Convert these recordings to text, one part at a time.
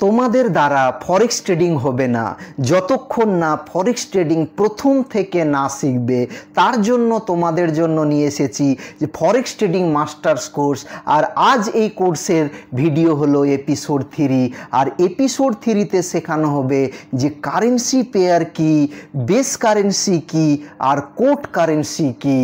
তোমাদের দ্বারা forex trading হবে না যতক্ষণ না ফরেক্স ট্রেডিং প্রথম থেকে না শিখবে। তার জন্য তোমাদের জন্য নিয়ে এসেছি যে ফরেক্স ট্রেডিং মাস্টার্স কোর্স। আর আজ এই কোর্সের ভিডিও হলো এপিসোড 3। আর এপিসোড 3তে শেখানো হবে যে কারেন্সি পেয়ার কি, বেস কারেন্সি কি, আর কোট কারেন্সি কি।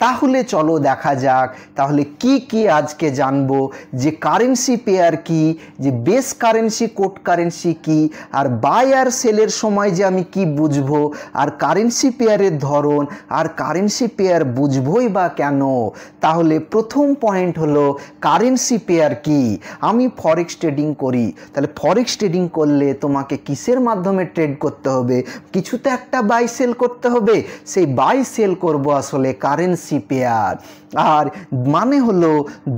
তাহলে চলো দেখা যাক তাহলে কি কি আজকে জানবো, যে কারেন্সি পেয়ার কি, যে বেস কারেন্সি কোট কারেন্সি কি, আর বাই আর সেলের সময় যে আমি কি বুঝবো, আর কারেন্সি পেয়ারের ধরন, আর কারেন্সি পেয়ার বুঝবই বা কেন। তাহলে প্রথম পয়েন্ট হলো কারেন্সি পেয়ার কি। আমি ফরেক্স ট্রেডিং করি, তাহলে ফরেক্স ট্রেডিং করলে তোমাকে কিসের মাধ্যমে ট্রেড করতে হবে? কিছু তো একটা বাই সেল করতে হবে, সেই বাই সেল করব আসলে কারেন্সি পেয়ার। আর মানে হলো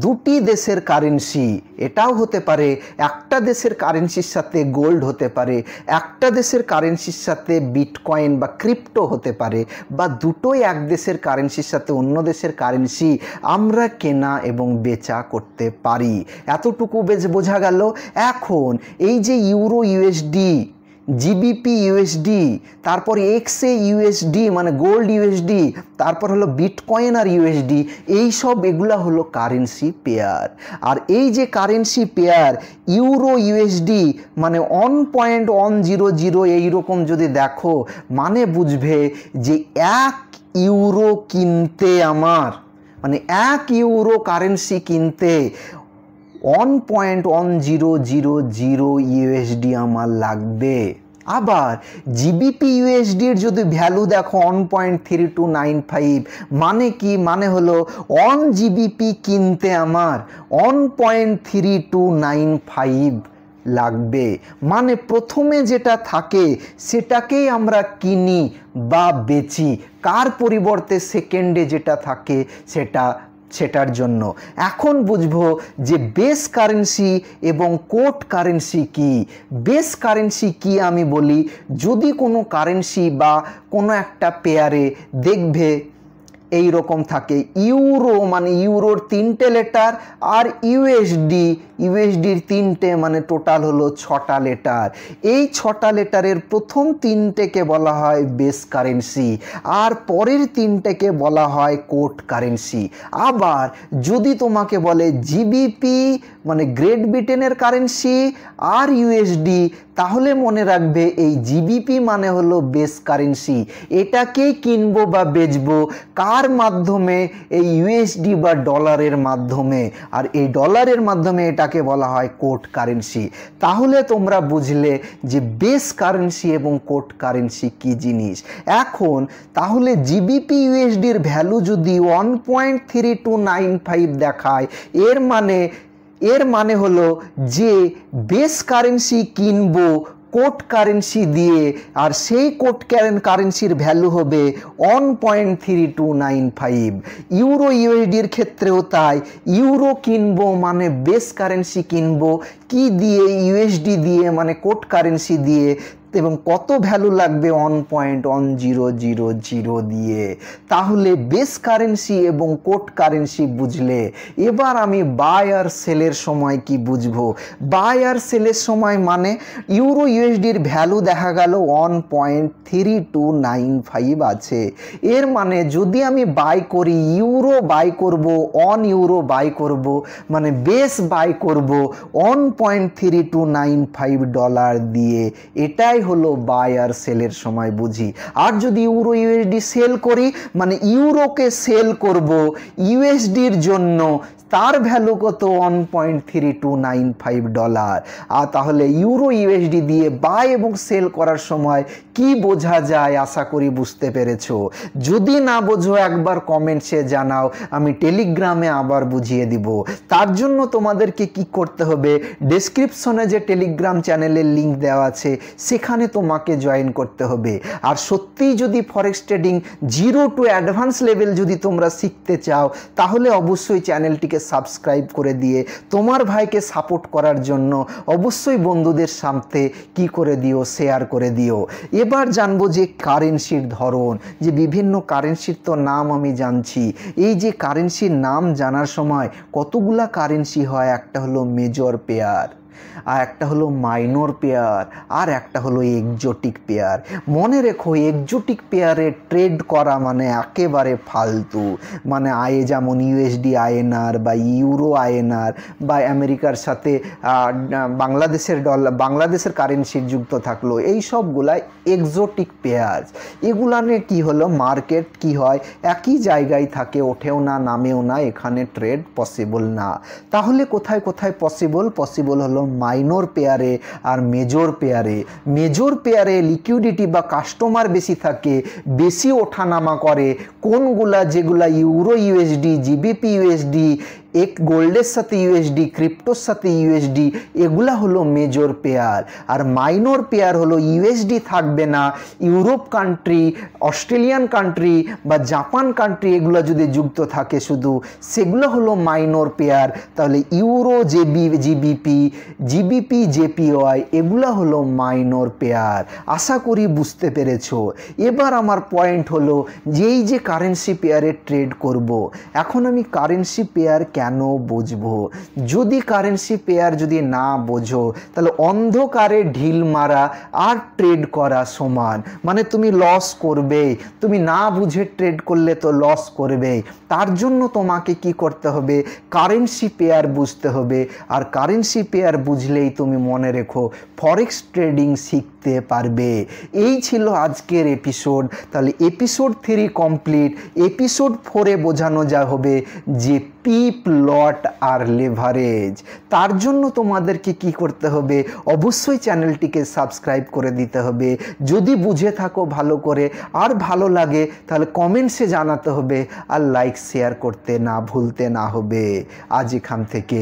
দুটি দেশের কারেন্সি, এটাও হতে পারে একটা দেশের কারেন্সির সাথে গোল্ড হতে পারে, একটা দেশের কারেন্সির সাথে বিটকয়েন বা ক্রিপ্টো হতে পারে, বা দুটোই এক দেশের কারেন্সির সাথে অন্য দেশের কারেন্সি আমরা কেনা এবং বেচা করতে পারি। এতটুকু বেশ বোঝা গেল। এখন এই যে ইউরো ইউএসডি, জিবিপি ইউএসডি, তারপর এক্সএ ইউএসডি মানে গোল্ড ইউএসডি, তারপর হলো বিটকয়েন আর ইউএসডি, এই সব এগুলা হলো কারেন্সি পেয়ার। আর এই যে কারেন্সি পেয়ার ইউরো ইউএসডি মানে 1.100 এইরকম যদি দেখো, মানে বুঝবে যে 1 ইউরো কিনতে আমার, মানে 1 ইউরো কারেন্সি কিনতে 1.1000 ইউএসডি আমার লাগবে। আবার জিবিপি ইউএসডির যদি ভ্যালু দেখো 1.3295, মানে কি? মানে হলো 1 জিবিপি কিনতে আমার 1.3295 লাগবে। মানে প্রথমে যেটা থাকে সেটাকেই আমরা কিনি বা বেচি, কার পরিবর্তে সেকেন্ডে যেটা থাকে সেটার জন্য। এখন বুঝবো যে বেস কারেন্সি এবং কোট কারেন্সি কি। বেস কারেন্সি কি আমি বলি, যদি কোনো কারেন্সি বা কোনো একটা পেয়ারে দেখবে এই রকম থাকে, ইউরো মানে ইউরোর 3টে লেটার, আর ইউএসডির 3টে, মানে টোটাল হলো 6টা লেটার। এই 6টা লেটারের প্রথম 3টেকে বলা হয় বেস কারেন্সি, আর পরের 3টেকে বলা হয় কোট কারেন্সি। আবার যদি তোমাকে বলে জিবিপি মানে গ্রেট ব্রিটেনের কারেন্সি আর ইউএসডি, তাহলে মনে রাখবে এই জিবিপি মানে হলো বেস কারেন্সি, এটাকেই কিনবো বা বেচবো কার মাধ্যমে? এই ইউএসডি বা ডলারের মাধ্যমে। আর এই ডলারের মাধ্যমে এটাকে বলা হয় কোট কারেন্সি। তাহলে তোমরা বুঝলে যে বেস কারেন্সি এবং কোট কারেন্সি কি জিনিস। এখন তাহলে জিবিপি ইউএসডির ভ্যালু যদি 1.3295 দেখায়, এর মানে হলো যে বেস কারেন্সি কিনবো কোট কারেন্সি দিয়ে, আর সেই কোট কারেন্সির ভ্যালু হবে 1.3295। ইউরো ইউএসডির ক্ষেত্রেও তাই, ইউরো কিনবো মানে বেস কারেন্সি কিনবো কি দিয়ে? ইউএসডি দিয়ে, মানে কোট কারেন্সি দিয়ে, এবং কত ভ্যালু লাগবে? 1.1000 দিয়ে। তাহলে বেস কারেন্সি এবং কোট কারেন্সি বুঝলে, এবার আমি বাই আর সেলের সময় কি বুঝবো। বাই আর সেলের সময় মানে ইউরো ইউএসডির ভ্যালু দেখা গেল 1.3295 আছে, এর মানে যদি আমি বাই করি, ইউরো বাই করব, 1 ইউরো বাই করব, মানে বেস বাই করব 1.3295 ডলার দিয়ে। এটাই হলো বাই আর সেলের সময় বুঝি। আর যদি ইউরো ইউএসডি সেল করি, মানে ইউরোকে সেল করব ইউএসডির জন্য, তার ভ্যালু কত? 1.3295 ডলার। আর তাহলে ইউরো ইউএসডি দিয়ে বাই এবং সেল করার সময় কি বোঝা যায়, আশা করি বুঝতে পেরেছো। যদি না বোঝো একবার কমেন্টসে জানাও, আমি টেলিগ্রামে আবার বুঝিয়ে দিব। তার জন্য তোমাদেরকে কি করতে হবে, ডেসক্রিপশনে যে টেলিগ্রাম চ্যানেলের লিঙ্ক দেওয়া আছে সেখানে তোমাকে জয়েন করতে হবে। আর সত্যিই যদি forex trading 0 to advance level যদি তোমরা শিখতে চাও, তাহলে অবশ্যই চ্যানেলটিকে সাবস্ক্রাইব করে দিয়ে তোমার ভাইকে সাপোর্ট করার জন্য অবশ্যই বন্ধুদের সাথে কি করে দিও, শেয়ার করে দিও। এবার জানবো যে কারেন্সির ধরন, যে বিভিন্ন কারেন্সির তো নাম আমি জানছি। এই যে কারেন্সির নাম জানার সময় কতগুলা কারেন্সি হয়, একটা হলো মেজর পেয়ার, আর একটা হলো মাইনর পেয়ার, আর একটা হলো এক্সোটিক পেয়ার। মনে রেখো এক্সোটিক পেয়ারে ট্রেড করা মানে একেবারে ফালতু। মানে যেমন ইউএসডি আইএনআর বা ইউরো আইএনআর বা আমেরিকার সাথে বাংলাদেশের কারেন্সি যুক্ত থাকলো, এই সবগুলা এক্সোটিক পেয়ার্স। এগুলানে কি হলো, মার্কেট কি হয়, একই জায়গায় থাকে, ওঠেও না নামেও না, এখানে ট্রেড পসিবল না। তাহলে কোথায় কোথায় পসিবল হলো মাইনর পেয়ারে আর মেজর পেয়ারে। মেজর পেয়ারে লিকুইডিটি বা কাস্টমার বেশি থাকে, বেশি ওঠানামা করে। কোনগুলা, যেগুলা ইউরো ইউএসডি, জিবিপি ইউএসডি, গোল্ডের সাথে ইউএসডি, ক্রিপ্টোর সাথে ইউএসডি, এগুলা হলো মেজর পেয়ার। আর মাইনর পেয়ার হলো ইউএসডি থাকবে না, ইউরোপ কান্ট্রি, অস্ট্রেলিয়ান কান্ট্রি বা জাপান কান্ট্রি এগুলো যদি যুক্ত থাকে শুধু, সেগুলো হলো মাইনর পেয়ার। তাহলে ইউরো জিবিপি জেপিওয়াই এগুলো হলো মাইনর পেয়ার। আশা করি বুঝতে পেরেছো। এবার আমার পয়েন্ট হলো যেই যে কারেন্সি পেয়ারে ট্রেড করব, এখন আমি কারেন্সি পেয়ার কেন বুঝবো? যদি কারেন্সি পেয়ার যদি না বোঝো, তাহলে অন্ধকারে ঢিল মারা আর ট্রেড করা সমান। মানে তুমি লস করবে, তুমি না বুঝে ট্রেড করলে তো লস করবে। তার জন্য তোমাকে কি করতে হবে, কারেন্সি পেয়ার বুঝতে হবে। আর কারেন্সি পেয়ার বুঝলেই তুমি মনে রেখো ফরেক্স ট্রেডিং শিখতে পারবে। এই ছিল আজকের এপিসোড। তাহলে এপিসোড 3 কমপ্লিট। এপিসোড 4-এ বোঝানো যা হবে যে পিপ, লট আর লেভারেজ। তার জন্য তোমাদেরকে কি করতে হবে, অবশ্যই চ্যানেলটিকে সাবস্ক্রাইব করে দিতে হবে যদি বুঝে থাকো ভালো করে। আর ভালো লাগে তাহলে কমেন্টসে জানাতে হবে, আর লাইক শেয়ার করতে না ভুলতে না হবে। আজ এখান থেকে